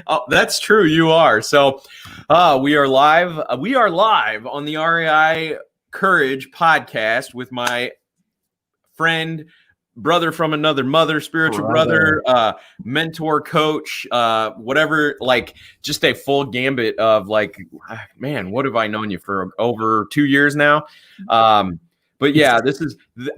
Oh, that's true. You are. So we are live. We are live on the REI Courage podcast with my friend, brother from another mother, spiritual brother, mentor, coach, whatever, like just a full gambit of like, man, what have I known you for over 2 years now? But yeah,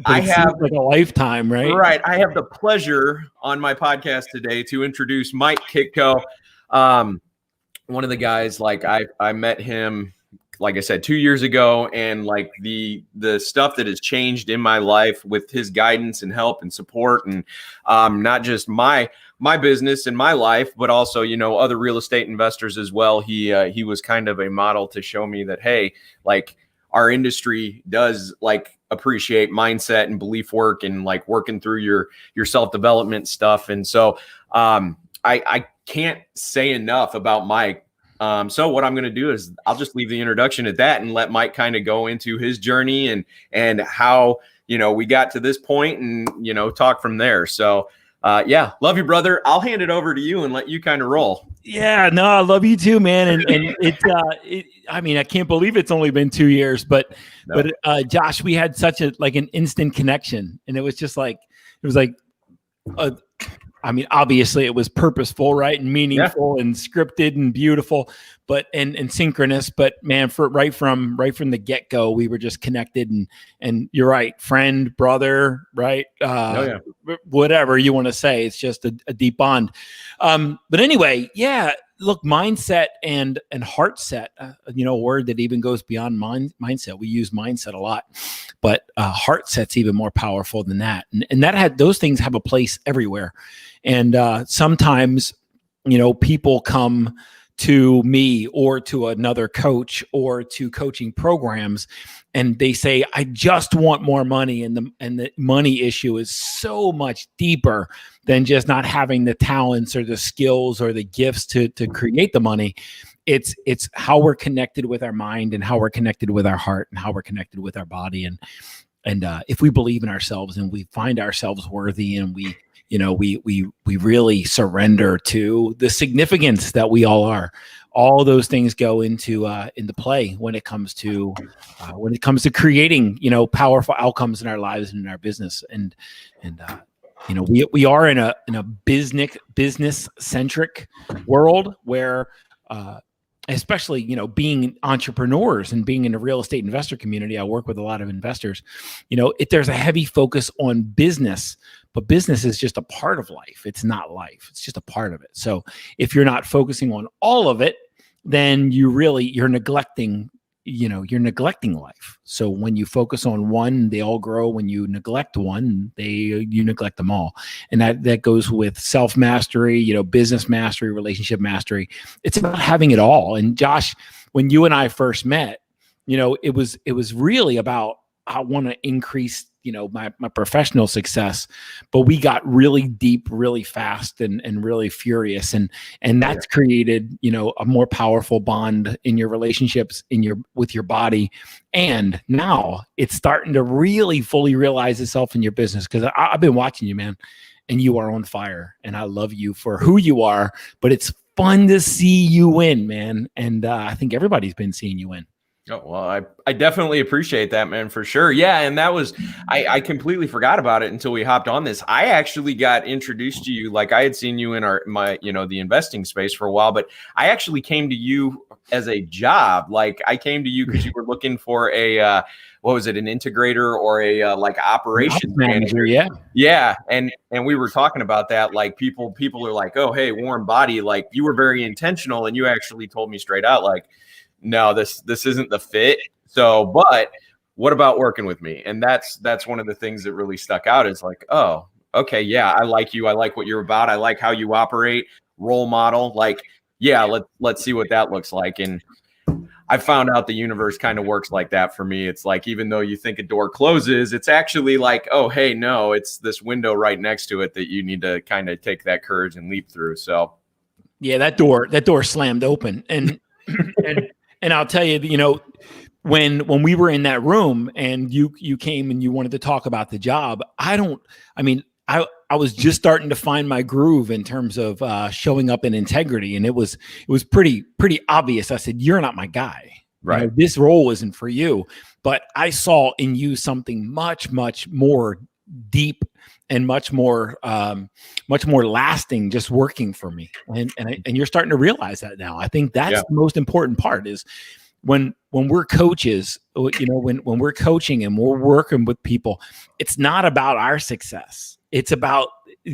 I have like a lifetime, right? Right. I have the pleasure on my podcast today to introduce Mike Kitko. One of the guys, like I met him, like I said, 2 years ago, and like the stuff that has changed in my life with his guidance and help and support, and not just my business and my life, but also, you know, other real estate investors as well. He was kind of a model to show me that, hey, like our industry does like appreciate mindset and belief work and like working through your self-development stuff. And so I can't say enough about Mike. So what I'm going to do is I'll just leave the introduction at that and let Mike kind of go into his journey and how, you know, we got to this point and, you know, talk from there. So yeah, love you, brother. I'll hand it over to you and let you kind of roll. Yeah, no, I love you too, man. And I mean, I can't believe it's only been 2 years, but Josh, we had such an instant connection, and it was I mean, obviously it was purposeful, right? And meaningful and scripted and beautiful, but and synchronous. But man, right from the get-go, we were just connected, and you're right, friend, brother, right? Whatever you want to say. It's just a deep bond. But anyway, yeah, look, mindset and heart set, you know, a word that even goes beyond mindset. We use mindset a lot, but heart set's even more powerful than that. And those things have a place everywhere. And sometimes, you know, people come to me or to another coach or to coaching programs, and they say, I just want more money. And the money issue is so much deeper than just not having the talents or the skills or the gifts to create the money. It's how we're connected with our mind and how we're connected with our heart and how we're connected with our body. And if we believe in ourselves and we find ourselves worthy, and we really surrender to the significance that we all are, all those things go into play when it comes to creating, you know, powerful outcomes in our lives and in our business. And you know, we are in a business centric world where especially, you know, being entrepreneurs and being in the real estate investor community, I work with a lot of investors, you know, there's a heavy focus on business, but business is just a part of life. It's not life. It's just a part of it. So if you're not focusing on all of it, then you're neglecting life. So when you focus on one, they all grow. When you neglect one, you neglect them all. And that goes with self-mastery, you know, business mastery, relationship mastery. It's about having it all. And Josh, when you and I first met, you know, it was really about, I want to increase, you know, my professional success, but we got really deep, really fast, and really furious. And that's created, you know, a more powerful bond in your relationships, with your body. And now it's starting to really fully realize itself in your business. Cause I've been watching you, man, and you are on fire, and I love you for who you are, but it's fun to see you win, man. And I think everybody's been seeing you win. Oh, well, I definitely appreciate that, man, for sure. Yeah. And that was, I completely forgot about it until we hopped on this. I actually got introduced to you. Like I had seen you in the investing space for a while, but I actually came to you as a job. Like I came to you because you were looking for an integrator or a like operations manager. Yeah. Yeah. And we were talking about that. Like people are like, oh, hey, Warren Body, like you were very intentional. And you actually told me straight out, like, no, this isn't the fit. So, but what about working with me? And that's one of the things that really stuck out is like, oh, okay. Yeah. I like you. I like what you're about. I like how you operate, role model. Like, yeah, let's see what that looks like. And I found out the universe kind of works like that for me. It's like, even though you think a door closes, it's actually like, oh, hey, no, it's this window right next to it that you need to kind of take that courage and leap through. So yeah, that door slammed open. And and I'll tell you, you know, when we were in that room and you came and you wanted to talk about the job, I was just starting to find my groove in terms of showing up in integrity. And it was pretty obvious. I said, you're not my guy. Right. You know, this role isn't for you. But I saw in you something much, much more deep and much more lasting, just working for me. And you're starting to realize that now. I think that's the most important part is when we're coaches, you know, when we're coaching and we're working with people, it's not about our success. It's about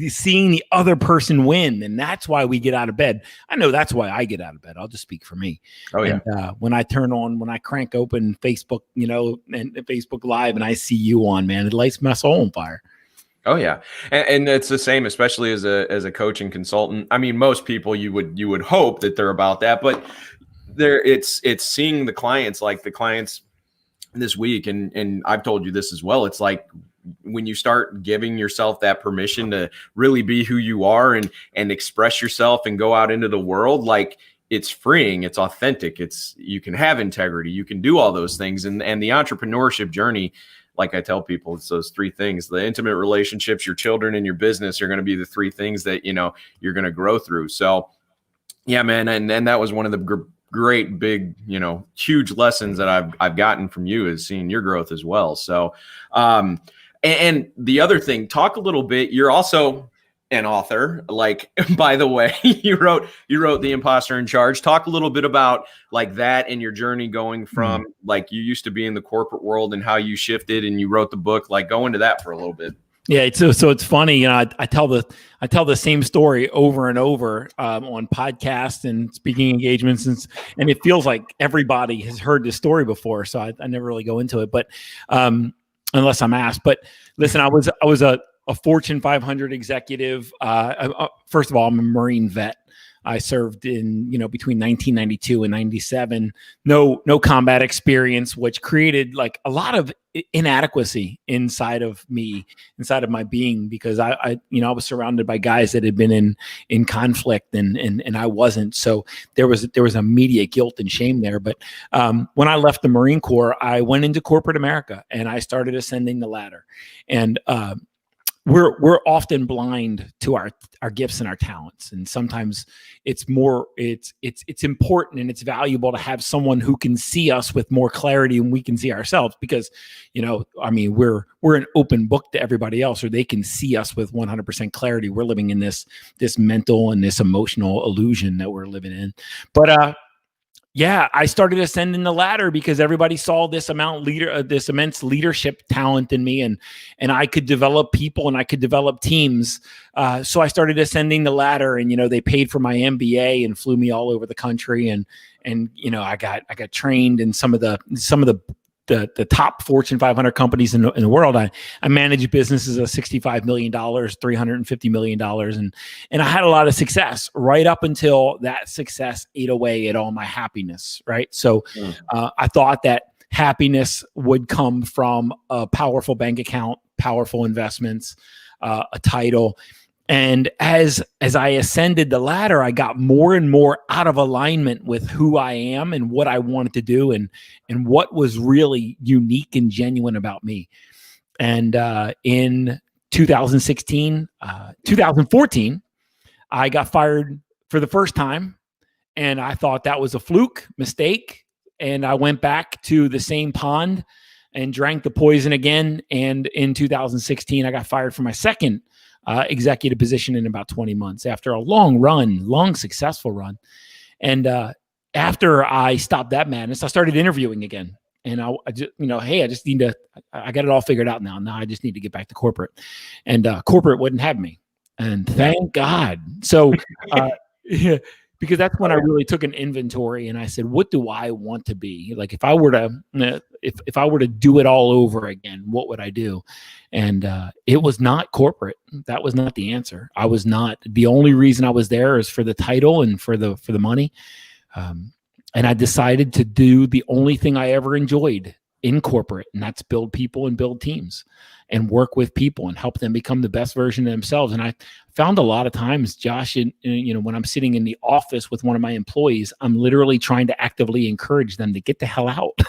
seeing the other person win. And that's why we get out of bed. I know that's why I get out of bed. I'll just speak for me. Oh yeah. And, when I crank open Facebook, you know, and Facebook Live and I see you on, man, it lights my soul on fire. Oh yeah. And it's the same, especially as a coach and consultant. I mean, most people you would hope that they're about that, but it's seeing the clients, like the clients this week. And I've told you this as well. It's like when you start giving yourself that permission to really be who you are and express yourself and go out into the world, like it's freeing, it's authentic, you can have integrity, you can do all those things. And the entrepreneurship journey, like I tell people, it's those three things: the intimate relationships, your children, and your business are going to be the three things that, you know, you're going to grow through. So yeah, man. And that was one of the great, big, you know, huge lessons that I've gotten from you, is seeing your growth as well. So, and the other thing, talk a little bit. You're also an author. Like, by the way, you wrote The Imposter in Charge. Talk a little bit about like that and your journey going from like you used to be in the corporate world and how you shifted and you wrote the book. Like, go into that for a little bit. Yeah, so it's funny, you know. I tell the same story over and over on podcasts and speaking engagements, and it feels like everybody has heard this story before. So I never really go into it, but unless I'm asked. But listen, I was a Fortune 500 executive. First of all, I'm a Marine vet. I served in, you know, between 1992 and 97, no combat experience, which created like a lot of inadequacy inside of me, inside of my being, because I was surrounded by guys that had been in conflict and I wasn't. So there was immediate guilt and shame there. But when I left the Marine Corps, I went into corporate America and I started ascending the ladder. And we're often blind to our gifts and our talents, and sometimes it's important and it's valuable to have someone who can see us with more clarity than we can see ourselves, because, you know, I mean, we're an open book to everybody else, or they can see us with 100% clarity. We're living in this mental and this emotional illusion that we're living in. But yeah, I started ascending the ladder because everybody saw this immense leadership talent in me, and I could develop people and I could develop teams. So I started ascending the ladder, and, you know, they paid for my MBA and flew me all over the country, and you know, I got trained in some of the top Fortune 500 companies in the world. I managed businesses of $65 million, $350 million. And I had a lot of success right up until that success ate away at all my happiness. Right. So I thought that happiness would come from a powerful bank account, powerful investments, a title. And as I ascended the ladder, I got more and more out of alignment with who I am and what I wanted to do, and what was really unique and genuine about me. And in 2014, I got fired for the first time, and I thought that was a fluke mistake. And I went back to the same pond and drank the poison again. And in 2016, I got fired for my second executive position in about 20 months after a long successful run. And after I stopped that madness, I started interviewing again. And I just, you know, hey, I got it all figured out now. Now I just need to get back to corporate. And corporate wouldn't have me. And thank God. So yeah, because that's when I really took an inventory and I said, what do I want to be? Like, if I were to do it all over again, what would I do? And it was not corporate. That was not the answer. I was not. The only reason I was there is for the title and for the money. And I decided to do the only thing I ever enjoyed in corporate, and that's build people and build teams and work with people and help them become the best version of themselves. And I found a lot of times, Josh, you know, when I'm sitting in the office with one of my employees, I'm literally trying to actively encourage them to get the hell out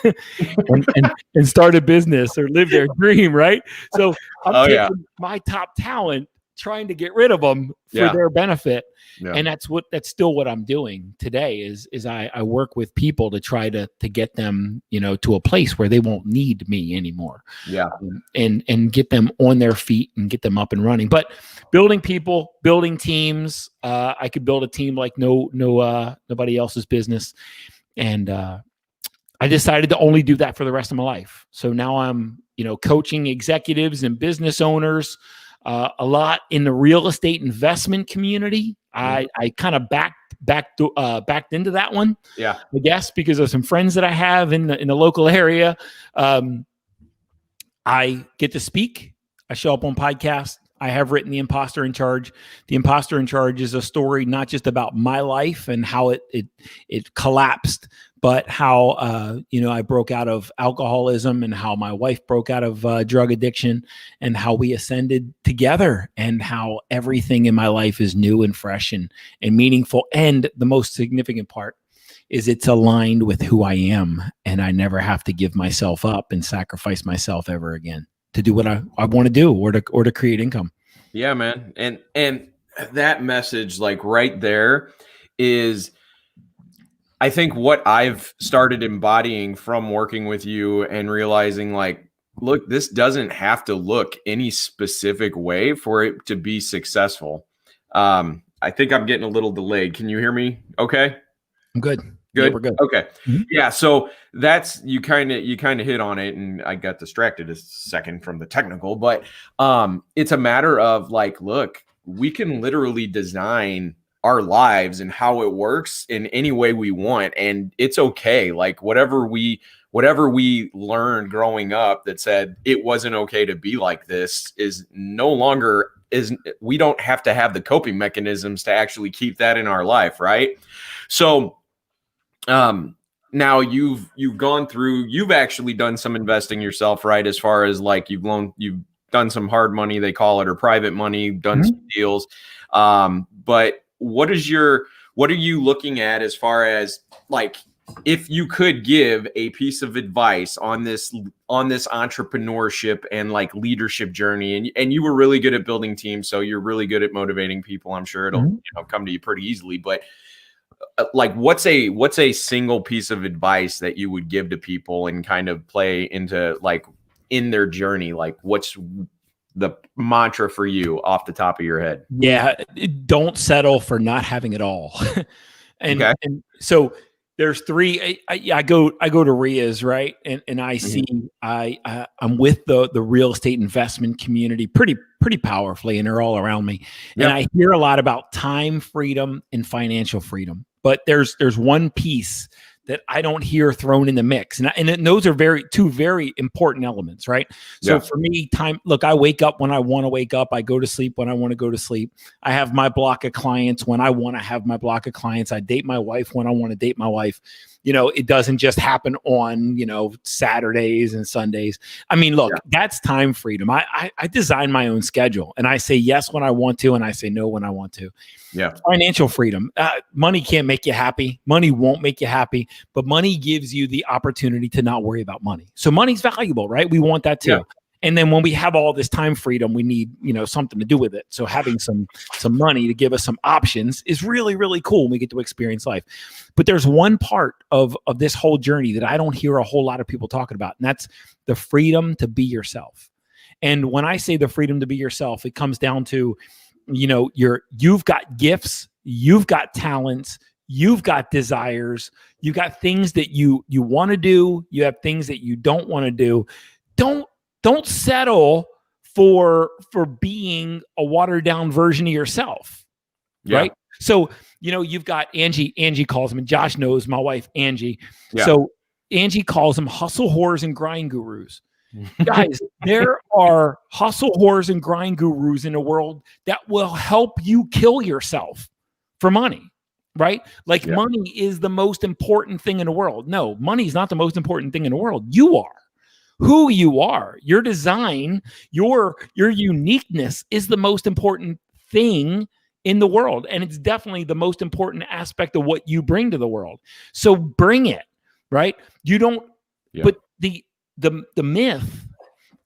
and start a business or live their dream, right? So I'm taking my top talent trying to get rid of them for their benefit. Yeah. And that's still what I'm doing today is I work with people to try to get them, to a place where they won't need me anymore. Yeah. And get them on their feet and get them up and running. But building people, building teams, I could build a team like nobody else's business. And I decided to only do that for the rest of my life. So now I'm, coaching executives and business owners a lot in the real estate investment community. I kind of backed into that one. Yeah, I guess because of some friends that I have in the local area. I get to speak. I show up on podcasts. I have written The Imposter in Charge. The Imposter in Charge is a story not just about my life and how it collapsed, but how I broke out of alcoholism and how my wife broke out of drug addiction and how we ascended together and how everything in my life is new and fresh and meaningful. And the most significant part is it's aligned with who I am, and I never have to give myself up and sacrifice myself ever again to do what I want to do or to create income. Yeah, man. And that message, like right there, is I think what I've started embodying from working with you and realizing, like, look, this doesn't have to look any specific way for it to be successful. I think I'm getting a little delayed. Can you hear me? Okay. I'm good. Good. Yeah, we're good. Okay. Mm-hmm. Yeah. So that's, you kind of hit on it, and I got distracted a second from the technical, but it's a matter of like, look, we can literally design our lives and how it works in any way we want. And it's okay. Like whatever we learned growing up that said it wasn't okay to be like this is no longer we don't have to have the coping mechanisms to actually keep that in our life. Right. So, now you've gone through, you've actually done some investing yourself, right? As far as like you've done some hard money, they call it, or private money, done some deals. But what are you looking at as far as like, if you could give a piece of advice on this entrepreneurship and like leadership journey, and you were really good at building teams, so you're really good at motivating people. I'm sure it'll come to you pretty easily, but like what's a single piece of advice that you would give to people and kind of play into like in their journey? Like what's the mantra for you off the top of your head? Yeah. Don't settle for not having it all. and so there's three, I go to REIAs, right? And I see, I'm with the real estate investment community pretty powerfully, and they're all around me. Yep. And I hear a lot about time freedom and financial freedom, but there's one piece that I don't hear thrown in the mix. And those are two very important elements, right? So for me, time, look, I wake up when I want to wake up. I go to sleep when I want to go to sleep. I have my block of clients when I want to have my block of clients. I date my wife when I want to date my wife. It doesn't just happen on, Saturdays and Sundays. I mean, look, that's time freedom. I design my own schedule, and I say yes when I want to, and I say no when I want to. Yeah. Financial freedom. Money can't make you happy. Money won't make you happy, but money gives you the opportunity to not worry about money. So money's valuable, right? We want that too. Yeah. And then when we have all this time freedom, we need, something to do with it. So having some money to give us some options is really, really cool. And we get to experience life. But there's one part of this whole journey that I don't hear a whole lot of people talking about, and that's the freedom to be yourself. And when I say the freedom to be yourself, it comes down to, you've got gifts, you've got talents, you've got desires, you've got things that you want to do, you have things that you don't want to do. Don't settle for being a watered down version of yourself. Yeah. Right. So, you've got Angie calls them, and Josh knows my wife, Angie. Yeah. So Angie calls them hustle whores and grind gurus. Guys, there are hustle whores and grind gurus in the world that will help you kill yourself for money. Right? Like money is the most important thing in the world. No, money is not the most important thing in the world. You are. Who you are, your design, your uniqueness is the most important thing in the world. And it's definitely the most important aspect of what you bring to the world. So bring it, right? You don't, but the myth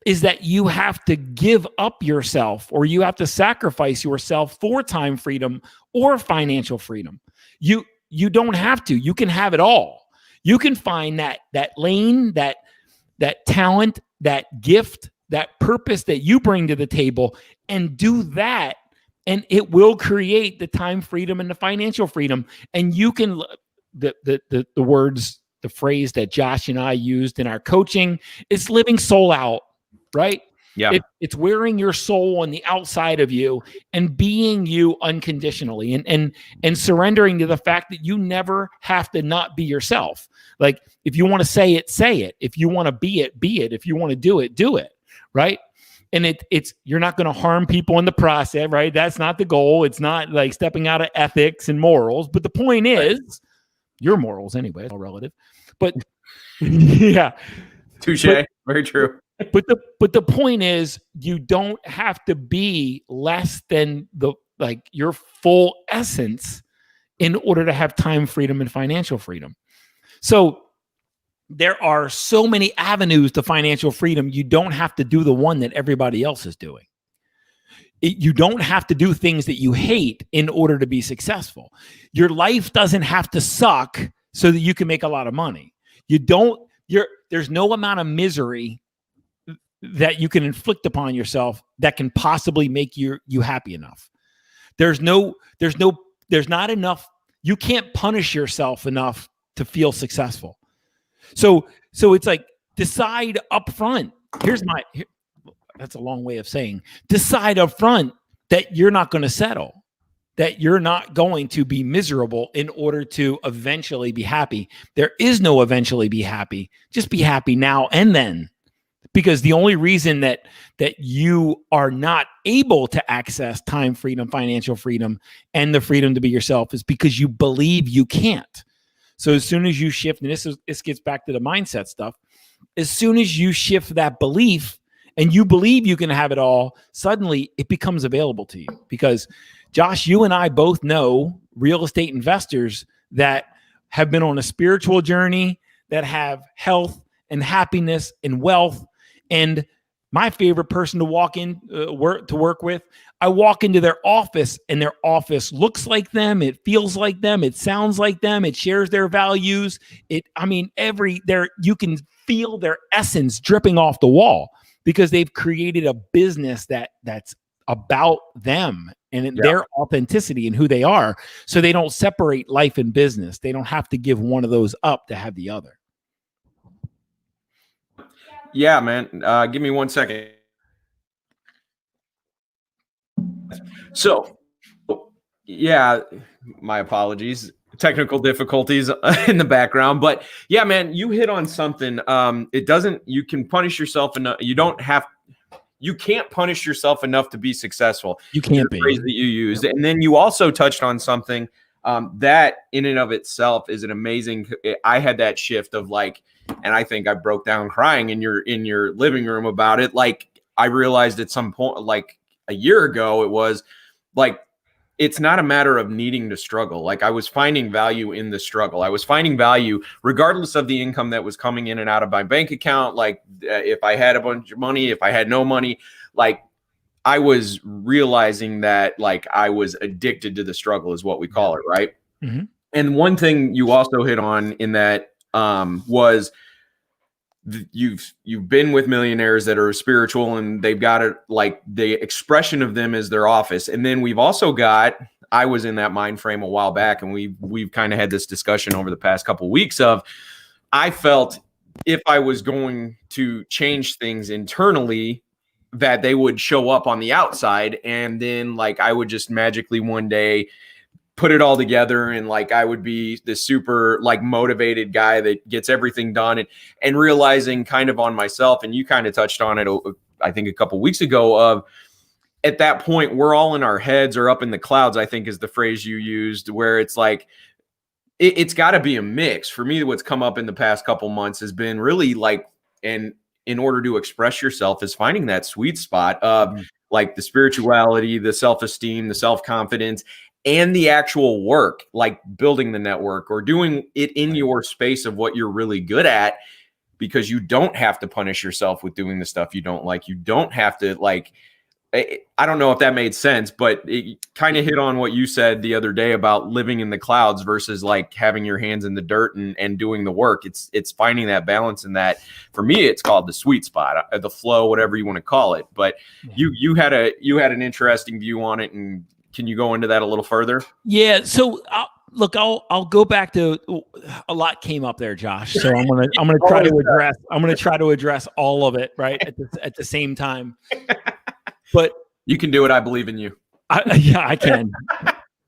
is that you have to give up yourself, or you have to sacrifice yourself for time freedom or financial freedom. You don't have to. You can have it all. You can find that lane, that talent, that gift, that purpose that you bring to the table, and do that, and it will create the time freedom and the financial freedom. And you can the words, the phrase that Josh and I used in our coaching is living soul out, right? Yeah. It's wearing your soul on the outside of you and being you unconditionally, and surrendering to the fact that you never have to not be yourself. Like, if you want to say it, say it. If you want to be it, be it. If you want to do it, do it. Right. And it's you're not going to harm people in the process, right? That's not the goal. It's not like stepping out of ethics and morals. But the point is, your morals anyway, it's all relative. But yeah. Touche. Very true. But the point is, you don't have to be less than your full essence in order to have time freedom and financial freedom. So there are so many avenues to financial freedom. You don't have to do the one that everybody else is doing. You don't have to do things that you hate in order to be successful. Your life doesn't have to suck so that you can make a lot of money. There's no amount of misery that you can inflict upon yourself that can possibly make you happy enough. There's not enough. You can't punish yourself enough to feel successful. So it's like, decide up front. That's a long way of saying, decide up front that you're not going to settle, that you're not going to be miserable in order to eventually be happy. There is no eventually be happy. Just be happy now and then. Because the only reason that you are not able to access time freedom, financial freedom, and the freedom to be yourself is because you believe you can't. So as soon as you shift, and this gets back to the mindset stuff, as soon as you shift that belief and you believe you can have it all, suddenly it becomes available to you. Because Josh, you and I both know real estate investors that have been on a spiritual journey, that have health and happiness and wealth. And my favorite person to walk with, I walk into their office and their office looks like them. It feels like them. It sounds like them. It shares their values. You can feel their essence dripping off the wall because they've created a business that's about them and their authenticity and who they are. So they don't separate life and business. They don't have to give one of those up to have the other. Yeah, man. Give me 1 second. So, yeah, my apologies. Technical difficulties in the background. But yeah, man, you hit on something. You can punish yourself enough. You can't punish yourself enough to be successful. You can't be. The phrase that you used. And then you also touched on something that in and of itself is an amazing. I had that shift of like, and I think I broke down crying in your living room about it. Like, I realized at some point, like a year ago, it was like, it's not a matter of needing to struggle. Like, I was finding value in the struggle. I was finding value regardless of the income that was coming in and out of my bank account. Like, if I had a bunch of money, if I had no money, like, I was realizing that like I was addicted to the struggle is what we call it. Right. Mm-hmm. And one thing you also hit on in that was you've been with millionaires that are spiritual and they've got it, like the expression of them is their office. And then we've also got, I was in that mind frame a while back, and we've kind of had this discussion over the past couple of weeks of, I felt if I was going to change things internally, that they would show up on the outside, and then like I would just magically one day put it all together, and like I would be the super like motivated guy that gets everything done, and realizing kind of on myself, and you kind of touched on it I think a couple of weeks ago, of at that point we're all in our heads or up in the clouds, I think is the phrase you used, where it's like it's got to be a mix. For me, what's come up in the past couple months has been really like, and in order to express yourself is finding that sweet spot of like the spirituality, the self-esteem, the self-confidence, and the actual work, like building the network or doing it in your space of what you're really good at. because you don't have to punish yourself with doing the stuff you don't like. You don't have to like, I don't know if that made sense, but it kind of hit on what you said the other day about living in the clouds versus like having your hands in the dirt and doing the work. It's finding that balance, and that for me, it's called the sweet spot, the flow, whatever you want to call it. But you had an interesting view on it, and can you go into that a little further? Yeah. So look, I'll go back to a lot came up there, Josh. So I'm gonna try to address all of it right at the same time. But you can do it. I believe in you. Yeah, I can.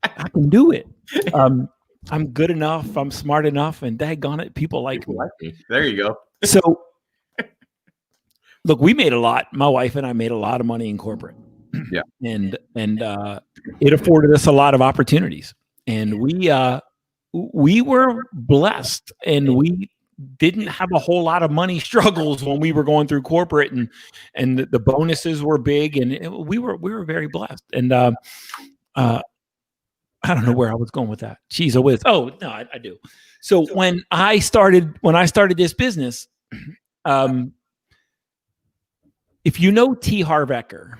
I can do it. I'm good enough. I'm smart enough, and daggone it, people like me. There you go. So, look, we made a lot. My wife and I made a lot of money in corporate. Yeah, and it afforded us a lot of opportunities, and we were blessed, and we didn't have a whole lot of money struggles when we were going through corporate, and the bonuses were big, and we were very blessed. And I don't know where I was going with that. She's a whiz. Oh no, I do. So when I started this business, if you know T. Harv Eker,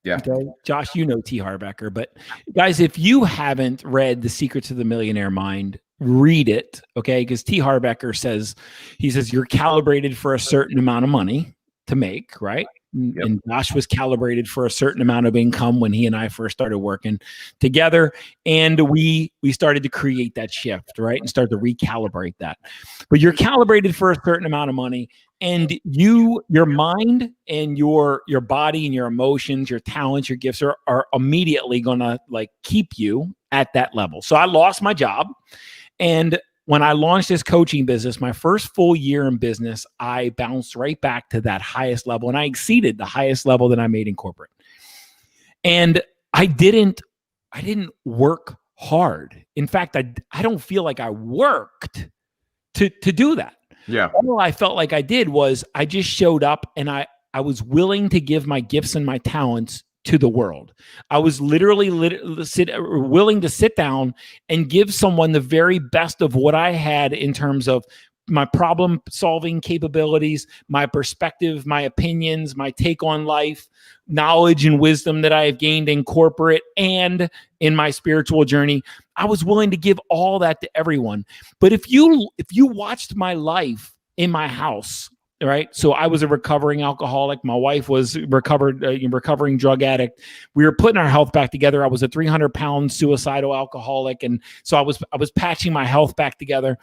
yeah, okay, Josh, you know T. Harv Eker, but guys, if you haven't read The Secrets of the Millionaire Mind, read it, okay? Because T. Harv Eker says you're calibrated for a certain amount of money to make, right? Yep. And Josh was calibrated for a certain amount of income when he and I first started working together, and we started to create that shift, right, and start to recalibrate that. But you're calibrated for a certain amount of money, and your mind and your body and your emotions, your talents, your gifts are immediately gonna like keep you at that level. So I lost my job. And when I launched this coaching business, my first full year in business, I bounced right back to that highest level, and I exceeded the highest level that I made in corporate. And I didn't work hard. In fact, I don't feel like I worked to do that. Yeah. All I felt like I did was I just showed up, and I was willing to give my gifts and my talents to the world. I was literally willing to sit down and give someone the very best of what I had in terms of my problem solving capabilities, my perspective, my opinions, my take on life, knowledge and wisdom that I have gained in corporate and in my spiritual journey. I was willing to give all that to everyone. But if you watched my life in my house, right? So I was a recovering alcoholic. My wife was recovering drug addict. We were putting our health back together. I was a 300-pound suicidal alcoholic. And so I was patching my health back together.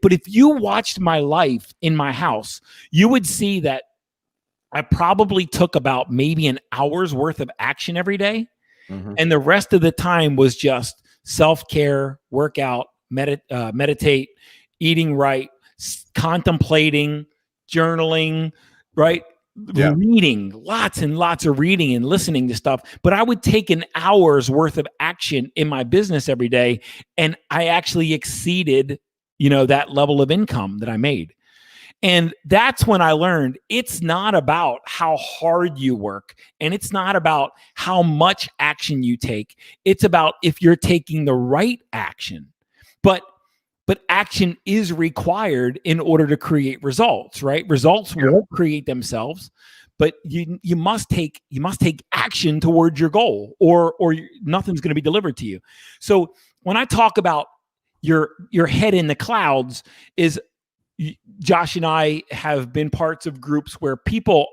But if you watched my life in my house, you would see that I probably took about maybe an hour's worth of action every day. Mm-hmm. And the rest of the time was just self-care, workout, meditate, eating right, contemplating, journaling, right? Yeah. Reading, lots and lots of reading and listening to stuff. But I would take an hour's worth of action in my business every day, and I actually exceeded, that level of income that I made. And that's when I learned it's not about how hard you work, and it's not about how much action you take. It's about if you're taking the right action. But action is required in order to create results, right? Results won't create themselves, but you must take action towards your goal, or nothing's going to be delivered to you. So when I talk about your head in the clouds, is Josh and I have been parts of groups where people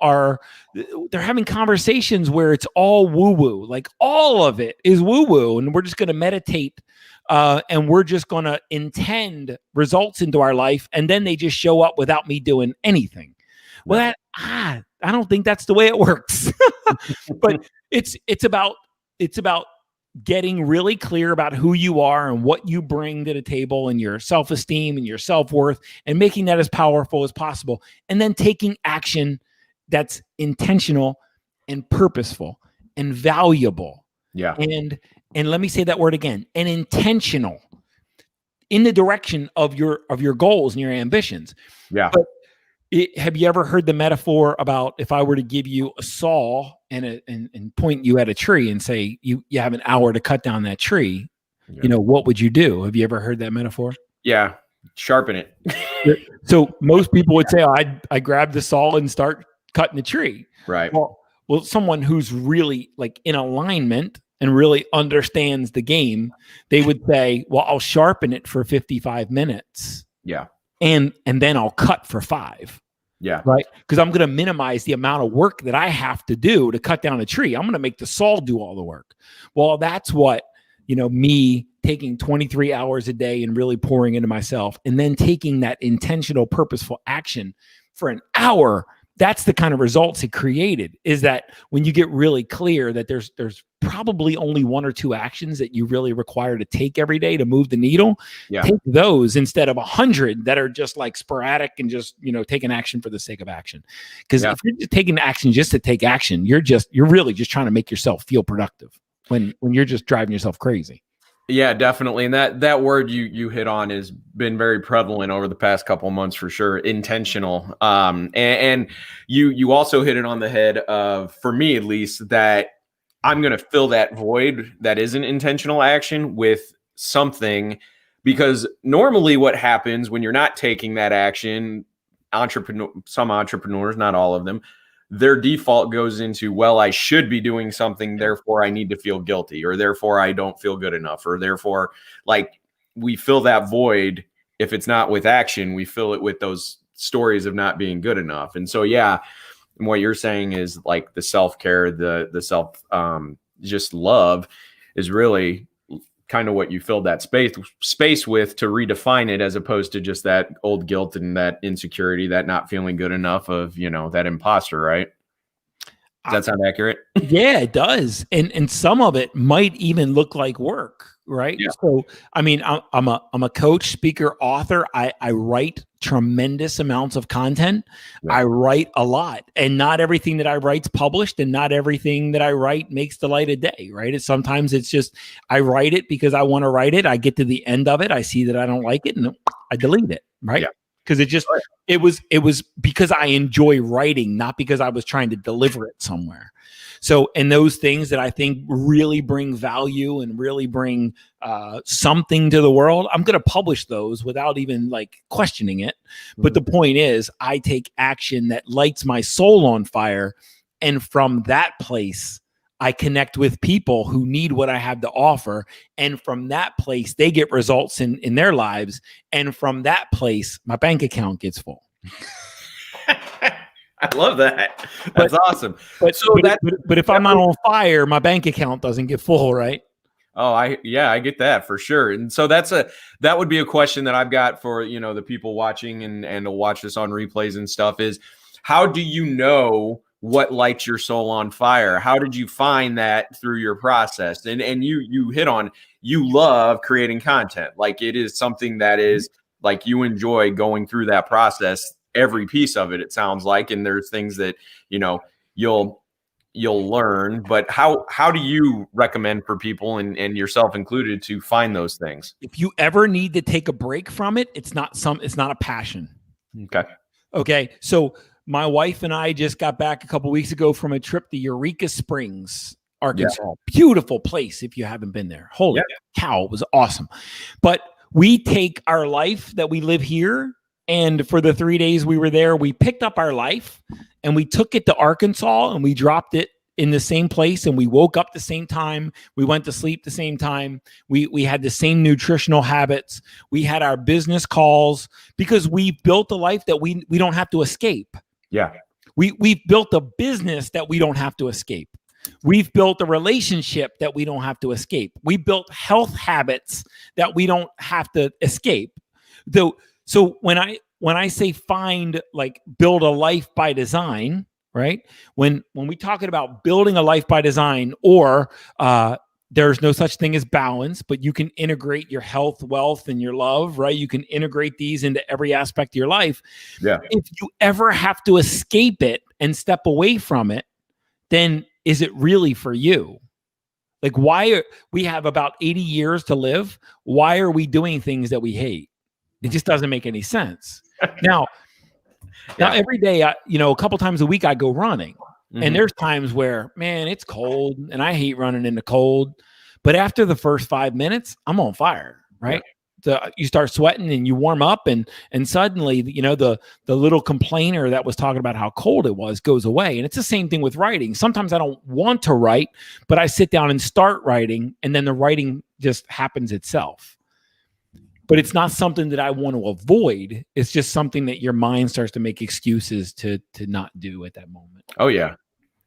they're having conversations where it's all woo-woo, like all of it is woo-woo, and we're just going to meditate. And we're just going to intend results into our life, and then they just show up without me doing anything. Well, I don't think that's the way it works. But it's about getting really clear about who you are and what you bring to the table, and your self-esteem and your self-worth, and making that as powerful as possible, and then taking action that's intentional and purposeful and valuable. Yeah. And let me say that word again, and intentional in the direction of your goals and your ambitions. Yeah. But have you ever heard the metaphor about if I were to give you a saw and point you at a tree and say, you have an hour to cut down that tree, what would you do? Have you ever heard that metaphor? Yeah. Sharpen it. So most people would say, I grab the saw and start cutting the tree. Right. Well, someone who's really like in alignment and really understands the game, they would say, well, I'll sharpen it for 55 minutes. Yeah. And then I'll cut for 5. Yeah. Right. Because I'm going to minimize the amount of work that I have to do to cut down a tree. I'm going to make the saw do all the work. Well, that's what, me taking 23 hours a day and really pouring into myself and then taking that intentional, purposeful action for an hour. That's the kind of results it created, is that when you get really clear that there's probably only 1 or 2 actions that you really require to take every day to move the needle, take those instead of 100 that are just like sporadic and just, taking action for the sake of action. Because if you're just taking action just to take action, you're really just trying to make yourself feel productive when you're just driving yourself crazy. Yeah, definitely. And that word you hit on has been very prevalent over the past couple of months for sure. Intentional. And you also hit it on the head of, for me at least, that I'm going to fill that void that isn't intentional action with something, because normally what happens when you're not taking that action, some entrepreneurs, not all of them, their default goes into, well, I should be doing something, therefore I need to feel guilty, or therefore I don't feel good enough, or therefore, like, we fill that void. If it's not with action, we fill it with those stories of not being good enough. And so, and what you're saying is like the self-care, the self, just love is really kind of what you filled that space with, to redefine it, as opposed to just that old guilt and that insecurity, that not feeling good enough of, that imposter, right? Does that sound accurate? Yeah, it does. And some of it might even look like work, right? Yeah. So, I mean, I'm a coach, speaker, author. I write tremendous amounts of content. Yeah. I write a lot, and not everything that I write's published, and not everything that I write makes the light of day, right? Sometimes it's just, I write it because I want to write it. I get to the end of it, I see that I don't like it, and I delete it, right? Yeah. Because it was because I enjoy writing, not because I was trying to deliver it somewhere. So, and those things that I think really bring value and really bring something to the world, I'm going to publish those without even like questioning it. Mm-hmm. But the point is, I take action that lights my soul on fire. And from that place, I connect with people who need what I have to offer. And from that place, they get results in their lives. And from that place, my bank account gets full. I love that. That's awesome. But if I'm not on fire, my bank account doesn't get full, right? Oh, I get that for sure. And so that would be a question that I've got for, the people watching and to watch this on replays and stuff, is how do you know what lights your soul on fire? How did you find that through your process? And you hit on, you love creating content. Like, it is something that is like, you enjoy going through that process, every piece of it sounds like. And there's things that, you'll learn, but how do you recommend for people, and yourself included, to find those things? If you ever need to take a break from it, it's not a passion. Okay. So my wife and I just got back a couple of weeks ago from a trip to Eureka Springs, Arkansas. Yeah. Beautiful place if you haven't been there. Holy cow, it was awesome. But we take our life that we live here, and for the 3 days we were there, we picked up our life and we took it to Arkansas, and we dropped it in the same place, and we woke up the same time. We went to sleep the same time. We had the same nutritional habits. We had our business calls, because we built a life that we don't have to escape. Yeah. We've built a business that we don't have to escape. We've built a relationship that we don't have to escape. We built health habits that we don't have to escape. So when I say build a life by design, right? When we talking about building a life by design, or there's no such thing as balance, but you can integrate your health, wealth, and your love, right? You can integrate these into every aspect of your life. Yeah. If you ever have to escape it and step away from it, then is it really for you? Like, we have about 80 years to live. Why are we doing things that we hate? It just doesn't make any sense. Now every day, a couple times a week, I go running. Mm-hmm. And there's times where, man, it's cold and I hate running in the cold. But after the first 5 minutes, I'm on fire, right? you start sweating and you warm up, and suddenly, the little complainer that was talking about how cold it was goes away. And it's the same thing with writing. Sometimes I don't want to write, but I sit down and start writing, and then the writing just happens itself. But it's not something that I want to avoid. It's just something that your mind starts to make excuses to not do at that moment. Oh yeah.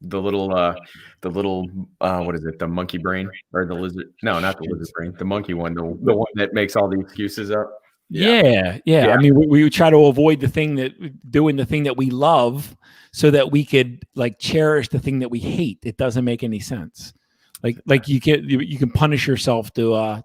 The little what is it? The monkey brain or the lizard? No, not the lizard brain. The monkey one, the one that makes all the excuses up. Yeah. I mean, we try to avoid doing the thing that we love so that we could like cherish the thing that we hate. It doesn't make any sense. Like you can punish yourself to a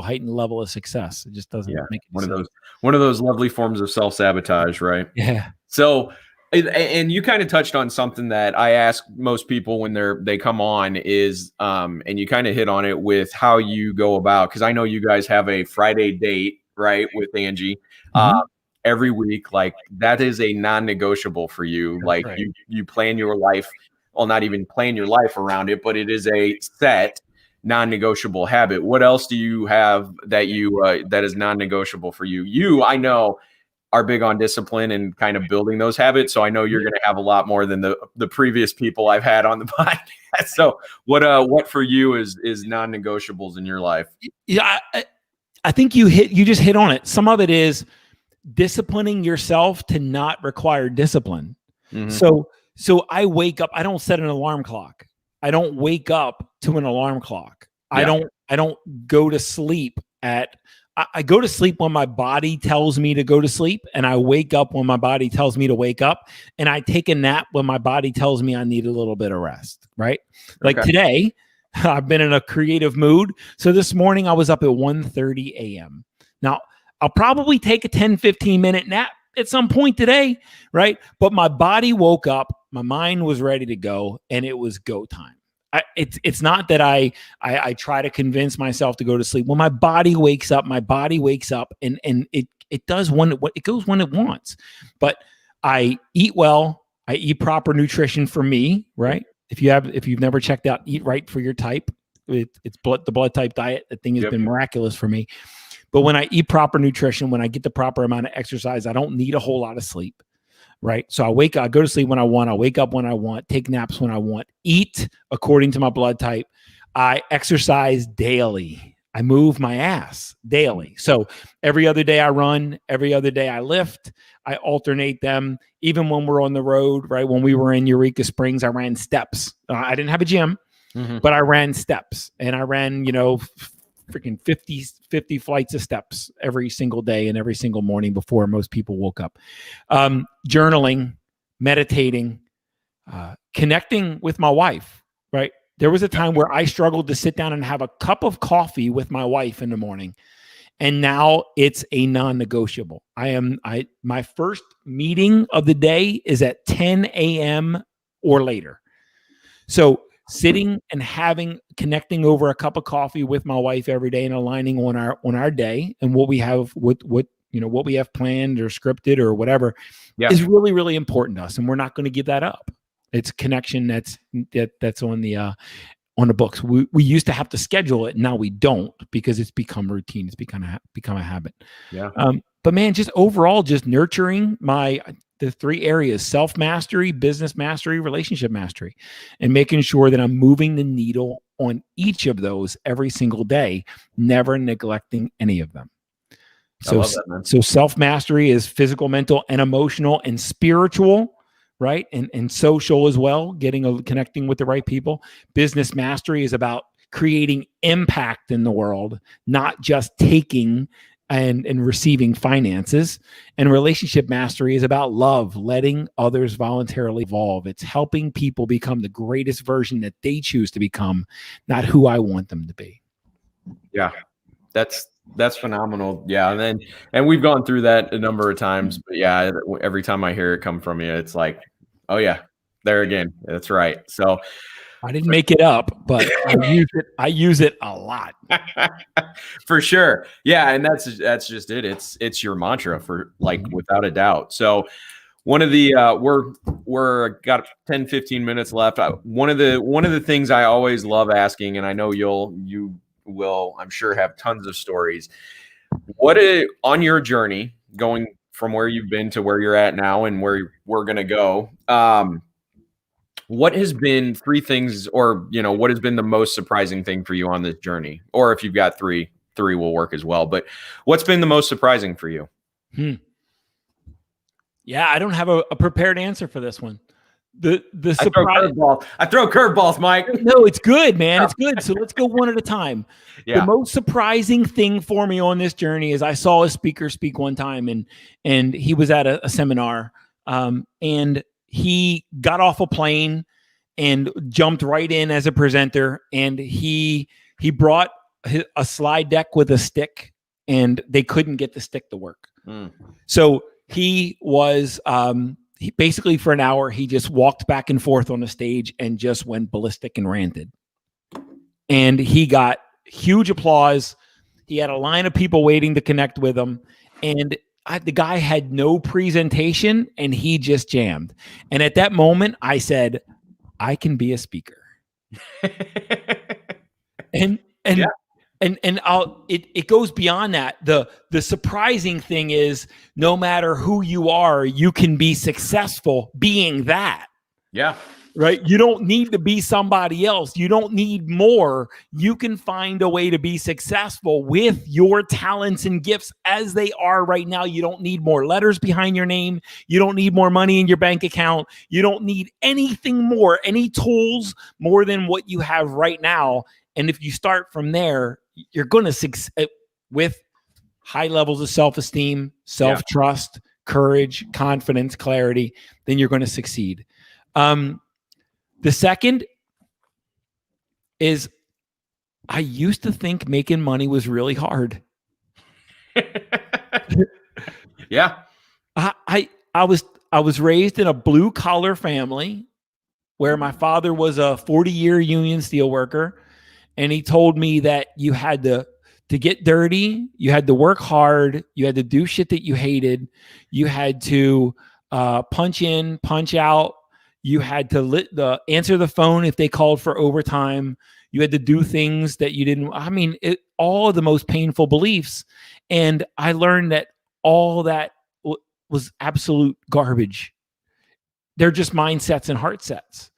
heightened level of success. It just doesn't make any sense. One of those lovely forms of self-sabotage, right? Yeah. So, and you kind of touched on something that I ask most people when they come on is, and you kind of hit on it with how you go about, because I know you guys have a Friday date, right, with Angie, every week. Like that is a non-negotiable for you. That's like right. You plan your life. Well, not even plan your life around it, but it is a set non-negotiable habit. What else do you have that that is non-negotiable for you? You, I know, are big on discipline and kind of building those habits. So I know you're going to have a lot more than the previous people I've had on the podcast. So what for you is non-negotiables in your life? Yeah, I think you just hit on it. Some of it is disciplining yourself to not require discipline. Mm-hmm. So I wake up, I don't set an alarm clock. I don't wake up to an alarm clock. Yeah. I don't go to sleep I go to sleep when my body tells me to go to sleep, and I wake up when my body tells me to wake up, and I take a nap when my body tells me I need a little bit of rest, right? Like today, I've been in a creative mood. So this morning I was up at 1:30 a.m. Now, I'll probably take a 10, 15-minute nap at some point today, right? But my body woke up, my mind was ready to go, and it was go time. It's not that I try to convince myself to go to sleep. When my body wakes up, and it does it goes when it wants. But I eat well, I eat proper nutrition for me, right? If you've never checked out Eat Right for Your Type, it's the blood type diet. That thing has been miraculous for me. But when I eat proper nutrition, when I get the proper amount of exercise, I don't need a whole lot of sleep. Right. So I go to sleep when I want. I wake up when I want, take naps when I want, eat according to my blood type. I exercise daily. I move my ass daily. So every other day I run, every other day I lift. I alternate them. Even when we're on the road, right? When we were in Eureka Springs, I ran steps. I didn't have a gym, but I ran steps, and I ran, freaking 50 flights of steps every single day and every single morning before most people woke up. Journaling, meditating, connecting with my wife, right? There was a time where I struggled to sit down and have a cup of coffee with my wife in the morning. And now it's a non-negotiable. My first meeting of the day is at 10 a.m. or later. So sitting and connecting over a cup of coffee with my wife every day and aligning on our day and what we have, what we have planned or scripted or whatever is really, really important to us. And we're not going to give that up. It's a connection that's on the books. We used to have to schedule it. Now we don't, because it's become routine. It's become a habit. Yeah. But man, just overall, just nurturing the three areas: self-mastery, business mastery, relationship mastery, and making sure that I'm moving the needle on each of those every single day, never neglecting any of them. So self-mastery is physical, mental, and emotional, and spiritual, right? And social as well, connecting with the right people. Business mastery is about creating impact in the world, not just taking and receiving finances. And relationship mastery is about love, letting others voluntarily evolve. It's helping people become the greatest version that they choose to become, not who I want them to be. Yeah, that's phenomenal. Yeah. And we've gone through that a number of times, but yeah, every time I hear it come from you, it's like, oh yeah, there again. That's right. So I didn't make it up, but I use it a lot. For sure. Yeah. And that's just it. It's your mantra for without a doubt. So one of the, we're got 10, 15 minutes left. One of the things I always love asking, and I know you will, I'm sure, have tons of stories. On your journey going from where you've been to where you're at now and where we're going to go, what has been 3 things, or, what has been the most surprising thing for you on this journey? Or if you've got three will work as well. But what's been the most surprising for you? Yeah, I don't have a prepared answer for this one. The surprise. I throw curveballs, Mike. No, it's good, man. It's good. So let's go one at a time. Yeah. The most surprising thing for me on this journey is I saw a speaker speak one time, and he was at a seminar, and he got off a plane and jumped right in as a presenter, and he brought a slide deck with a stick, and they couldn't get the stick to work. So he was he basically for an hour, he just walked back and forth on the stage and just went ballistic and ranted. And he got huge applause. He had a line of people waiting to connect with him. And the guy had no presentation, and he just jammed. And at that moment, I said, I can be a speaker. And it goes beyond that. The surprising thing is, no matter who you are, you can be successful being that. Yeah. Right. You don't need to be somebody else. You don't need more. You can find a way to be successful with your talents and gifts as they are right now. You don't need more letters behind your name. You don't need more money in your bank account. You don't need anything more, any tools more than what you have right now. And if you start from there, you're going to succeed with high levels of self-esteem, self-trust, courage, confidence, clarity. Then you're going to succeed. The second is, I used to think making money was really hard. Yeah. I was raised in a blue collar family where my father was a 40-year union steelworker. And he told me that you had to get dirty, you had to work hard, you had to do shit that you hated, you had to punch in, punch out, you had to answer the phone if they called for overtime, you had to do things that you didn't. I mean, all of the most painful beliefs. And I learned that all that was absolute garbage. They're just mindsets and heart sets,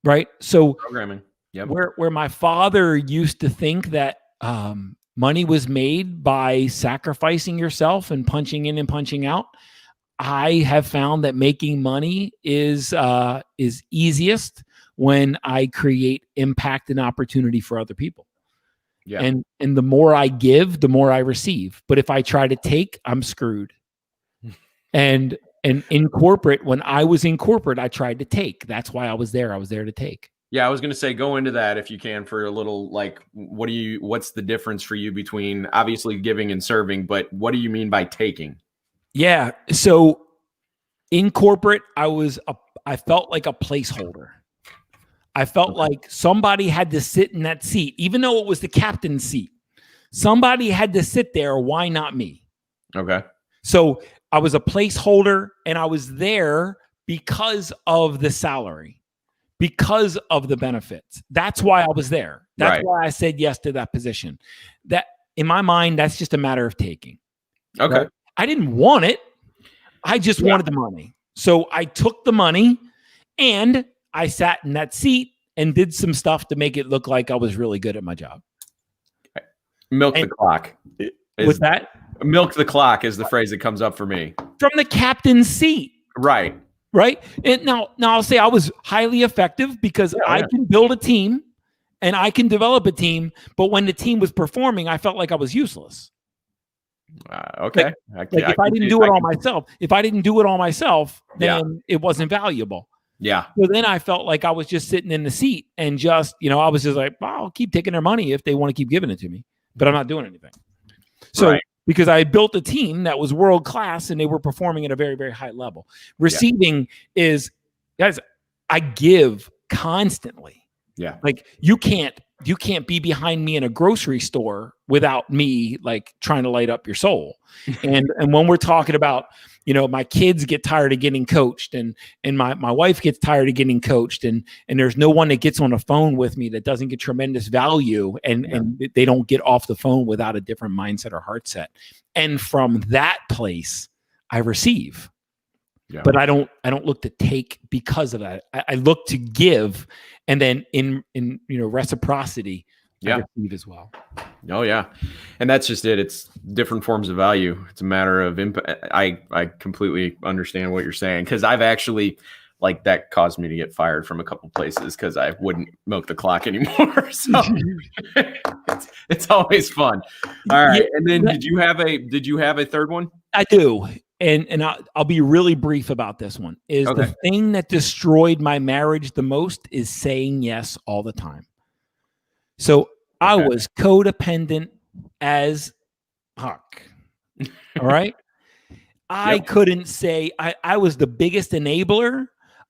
right? So programming. Yep. Where my father used to think that money was made by sacrificing yourself and punching in and punching out, I have found that making money is easiest when I create impact and opportunity for other people. Yeah. And the more I give, the more I receive. But if I try to take, I'm screwed. And in corporate, when I was in corporate, I tried to take. That's why I was there. I was there to take. Yeah, I was going to say, go into that if you can for a little, like, what's the difference for you between obviously giving and serving, but what do you mean by taking? Yeah. So in corporate, I felt like a placeholder. I felt like somebody had to sit in that seat, even though it was the captain's seat. Somebody had to sit there. Why not me? Okay. So I was a placeholder, and I was there because of the salary, because of the benefits. That's why I was there. That's why I said yes to that position. That, in my mind, that's just a matter of taking. Okay. Right? I didn't want it. I just wanted the money. So I took the money, and I sat in that seat and did some stuff to make it look like I was really good at my job. Milk the clock. What's that? Milk the clock is the phrase that comes up for me. From the captain's seat. Right. Right. And now I'll say I was highly effective because I can build a team and I can develop a team. But when the team was performing, I felt like I was useless. Okay. If I didn't do it all myself, then it wasn't valuable. Yeah. So then I felt like I was just sitting in the seat and just, I was just like, well, I'll keep taking their money if they want to keep giving it to me, but I'm not doing anything. So because I had built a team that was world class and they were performing at a very, very high level. Receiving is, guys, I give constantly. Yeah. Like, you can't you can't be behind me in a grocery store without me like trying to light up your soul. And when we're talking about, my kids get tired of getting coached and my wife gets tired of getting coached and there's no one that gets on the phone with me that doesn't get tremendous value and they don't get off the phone without a different mindset or heart set. And from that place, I receive. Yeah. But I don't look to take because of that. I look to give, and then in reciprocity, I receive as well. Oh yeah, and that's just it. It's different forms of value. It's a matter of impact. I completely understand what you're saying, because I've actually that caused me to get fired from a couple places because I wouldn't milk the clock anymore. So it's always fun. All right, and then did you have a third one? I do. And I'll be really brief about this one. The thing that destroyed my marriage the most is saying yes all the time. So I was codependent as fuck. All right. I couldn't say I was the biggest enabler.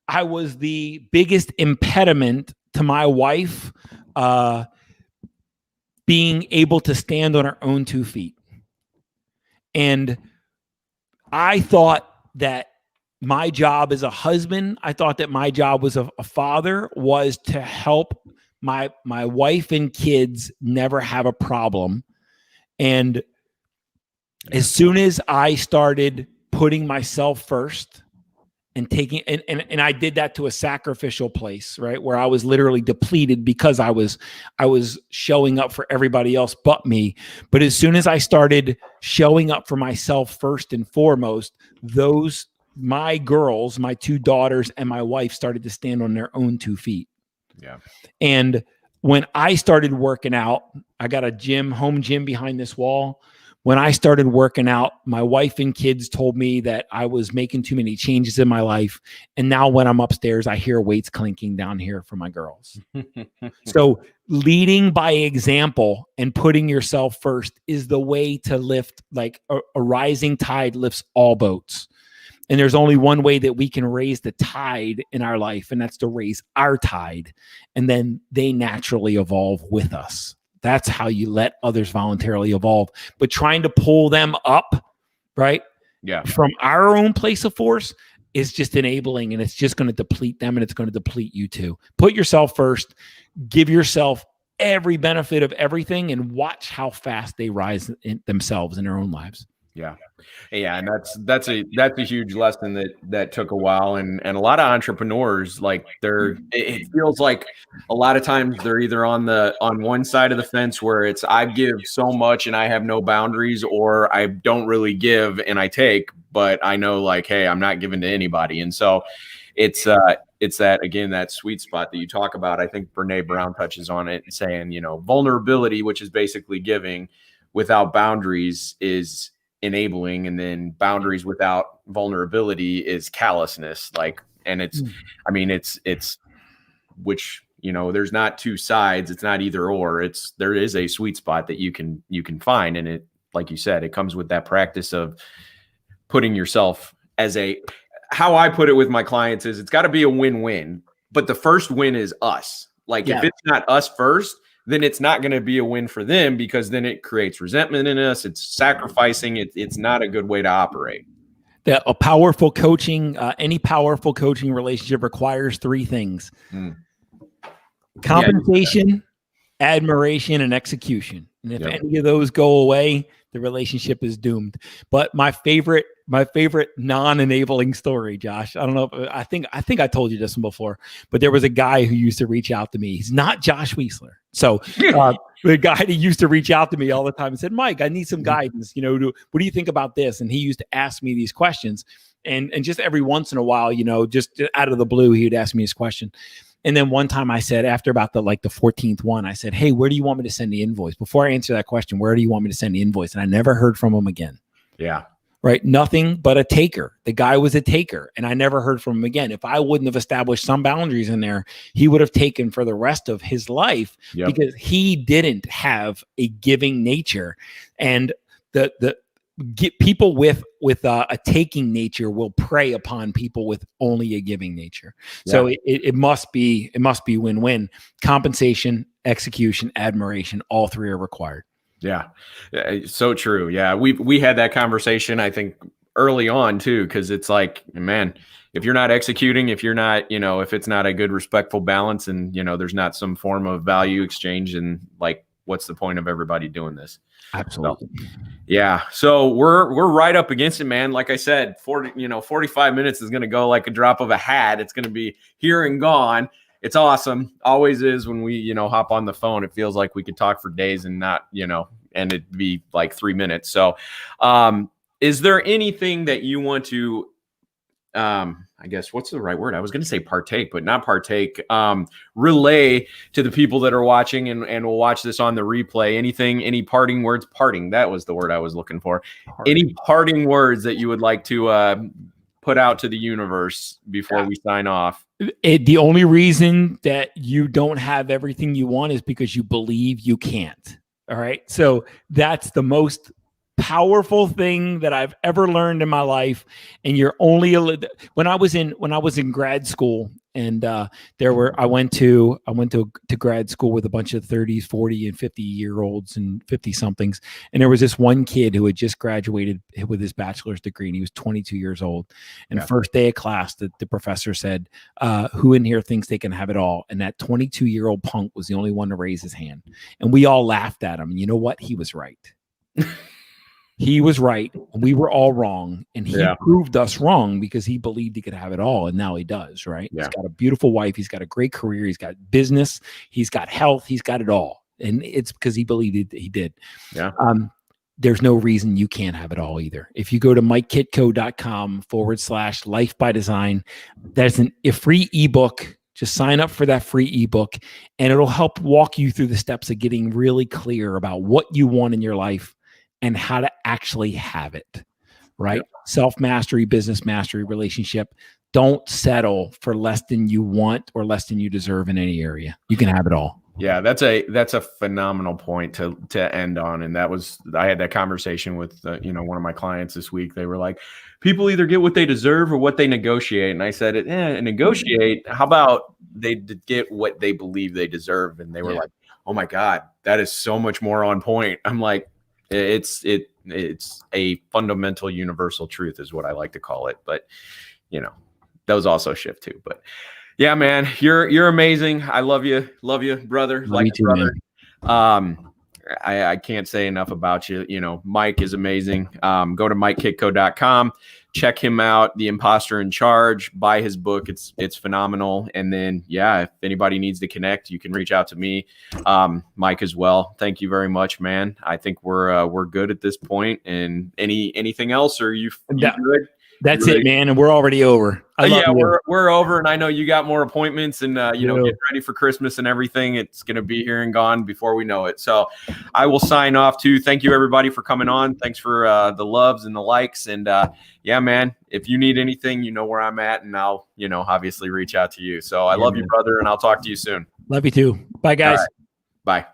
I was the biggest impediment to my wife being able to stand on her own 2 feet. And I thought that my job as a husband, I thought that my job as a father was to help my wife and kids never have a problem. And as soon as I started putting myself first and taking, and I did that to a sacrificial place, right? Where I was literally depleted because I was showing up for everybody else but me. But as soon as I started showing up for myself first and foremost, my girls, my 2 daughters and my wife started to stand on their own 2 feet. Yeah. And when I started working out, I got a home gym behind this wall. When I started working out, my wife and kids told me that I was making too many changes in my life. And now when I'm upstairs, I hear weights clinking down here for my girls. So leading by example and putting yourself first is the way to lift, like a rising tide lifts all boats. And there's only one way that we can raise the tide in our life, and that's to raise our tide. And then they naturally evolve with us. That's how you let others voluntarily evolve. But trying to pull them up, right? Yeah. From our own place of force is just enabling, and it's just going to deplete them, and it's going to deplete you too. Put yourself first, give yourself every benefit of everything, and watch how fast they rise in themselves in their own lives. Yeah. Yeah. And that's a huge lesson that took a while. And a lot of entrepreneurs, it feels like a lot of times they're either on one side of the fence where it's, I give so much and I have no boundaries, or I don't really give and I take, but I know hey, I'm not giving to anybody. And so it's that, again, that sweet spot that you talk about. I think Brene Brown touches on it, saying, vulnerability, which is basically giving, without boundaries is enabling, and then boundaries without vulnerability is callousness. And it's, it's which, there's not two sides. It's not either or. There is a sweet spot that you can find. And it, like you said, it comes with that practice of putting yourself as how I put it with my clients is, it's got to be a win-win, but the first win is us. If it's not us first, then it's not going to be a win for them, because then it creates resentment in us. It's sacrificing. It's not a good way to operate. A powerful coaching, any powerful coaching relationship requires 3 things: compensation, admiration, and execution. And if any of those go away, the relationship is doomed. But my favorite non-enabling story, Josh, I don't know. I think I told you this one before, but there was a guy who used to reach out to me. He's not Josh Weisler. So the guy that used to reach out to me all the time and said, Mike, I need some guidance. What do you think about this? And he used to ask me these questions, and just every once in a while, just out of the blue, he would ask me this question. And then one time I said, after about the 14th one, I said, hey, where do you want me to send the invoice? Before I answer that question, where do you want me to send the invoice? And I never heard from him again. Yeah. Right. Nothing but a taker. The guy was a taker, and I never heard from him again. If I wouldn't have established some boundaries in there, he would have taken for the rest of his life, because he didn't have a giving nature. And get people with a taking nature will prey upon people with only a giving nature. So it must be win-win. Compensation, execution, admiration, all three are required. Yeah, so true. Yeah, we had that conversation, I think, early on too, because it's like, man, if you're not executing, if you're not, if it's not a good, respectful balance, and there's not some form of value exchange, and like, what's the point of everybody doing this? Absolutely. So, yeah. So we're right up against it, man. Like I said, 45 minutes is going to go like a drop of a hat. It's going to be here and gone. It's awesome. Always is when we, hop on the phone. It feels like we could talk for days and not, and it'd be like 3 minutes. So, is there anything that you want to, I guess, what's the right word? I was going to say partake, but not partake, relay to the people that are watching and will watch this on the replay? Any parting words? Parting, that was the word I was looking for. Any parting words that you would like to put out to the universe before we sign off? The only reason that you don't have everything you want is because you believe you can't. All right. So that's the most powerful thing that I've ever learned in my life. And you're only when I was in grad school, and I went to grad school with a bunch of 30s, 40 and 50-year-olds and 50 somethings. And there was this one kid who had just graduated with his bachelor's degree, and he was 22 years old. And first day of class, the professor said, who in here thinks they can have it all? And that 22-year-old punk was the only one to raise his hand. And we all laughed at him. And you know what? He was right. He was right. We were all wrong. And he proved us wrong because he believed he could have it all. And now he does, right? Yeah. He's got a beautiful wife. He's got a great career. He's got business. He's got health. He's got it all. And it's because he believed he did. Yeah. There's no reason you can't have it all either. If you go to mikekitko.com/life by design, there's a free ebook. Just sign up for that free ebook, and it'll help walk you through the steps of getting really clear about what you want in your life and how to actually have it, right? Yep. Self-mastery, business mastery, relationship. Don't settle for less than you want or less than you deserve in any area. You can have it all. Yeah, that's a phenomenal point to end on. And I had that conversation with one of my clients this week. They were like, people either get what they deserve or what they negotiate. And I said, negotiate. How about they get what they believe they deserve? And they were like, oh my God, that is so much more on point. I'm like, it's a fundamental universal truth is what I like to call it. But those also shift too. But yeah, man, you're amazing. I love you, brother. Love you too, brother. Man. I can't say enough about you. Mike is amazing. Go to mikekitko.com, check him out. The Imposter in Charge. Buy his book. It's phenomenal. And then if anybody needs to connect, you can reach out to me, Mike as well. Thank you very much, man. I think we're good at this point. And anything else? Or you good? That's it, man. And we're already over. We're over. And I know you got more appointments and, get ready for Christmas and everything. It's going to be here and gone before we know it. So I will sign off too. Thank you, everybody, for coming on. Thanks for the loves and the likes. And man, if you need anything, you know where I'm at, and I'll, obviously reach out to you. So I love you, brother. And I'll talk to you soon. Love you too. Bye, guys. Bye.